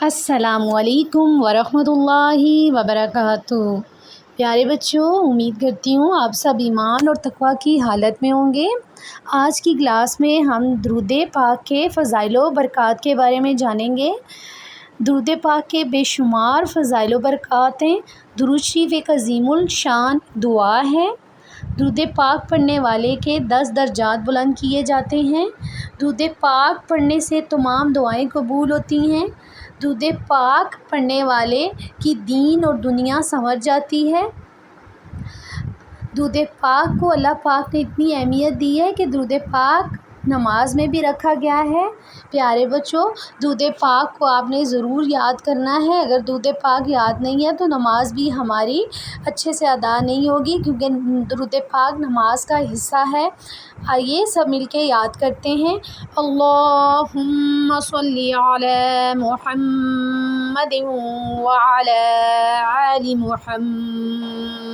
السلام علیکم ورحمۃ اللہ وبرکاتہ۔ پیارے بچوں، امید کرتی ہوں آپ سب ایمان اور تقوی کی حالت میں ہوں گے۔ آج کی کلاس میں ہم درود پاک کے فضائل و برکات کے بارے میں جانیں گے۔ درود پاک کے بے شمار فضائل و برکات ہیں۔ درود شریف ایک عظیم الشان دعا ہے۔ درود پاک پڑھنے والے کے 10 درجات بلند کیے جاتے ہیں۔ درود پاک پڑھنے سے تمام دعائیں قبول ہوتی ہیں۔ درود پاک پڑھنے والے کی دین اور دنیا سنور جاتی ہے۔ درود پاک کو اللہ پاک نے اتنی اہمیت دی ہے کہ درود پاک نماز میں بھی رکھا گیا ہے۔ پیارے بچوں، درود پاک کو آپ نے ضرور یاد کرنا ہے۔ اگر درود پاک یاد نہیں ہے تو نماز بھی ہماری اچھے سے ادا نہیں ہوگی، کیونکہ درود پاک نماز کا حصہ ہے۔ آئیے سب مل کے یاد کرتے ہیں۔ اللہم صلی علی محمد وعلی آل محمد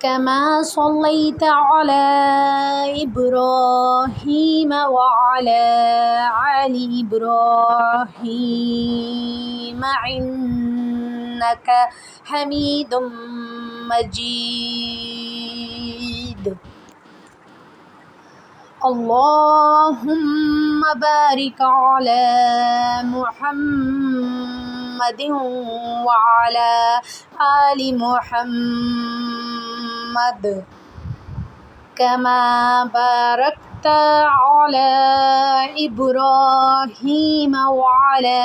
کما صلیت علی ابراہیم وعلی آل ابراہیم انک حمید مجید۔ اللہم بارک علی محمد وعلی آل محمد کما بارکت علی ابراہیم وعلی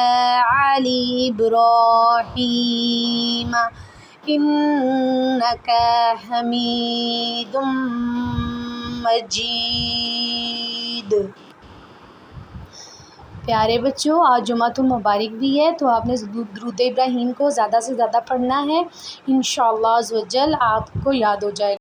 آل ابراہیم انک حمید مجید۔ پیارے بچوں، آج جمعۃ المبارک بھی ہے، تو آپ نے درود ابراہیم کو زیادہ سے زیادہ پڑھنا ہے۔ انشاءاللہ عز و جل آپ کو یاد ہو جائے گا۔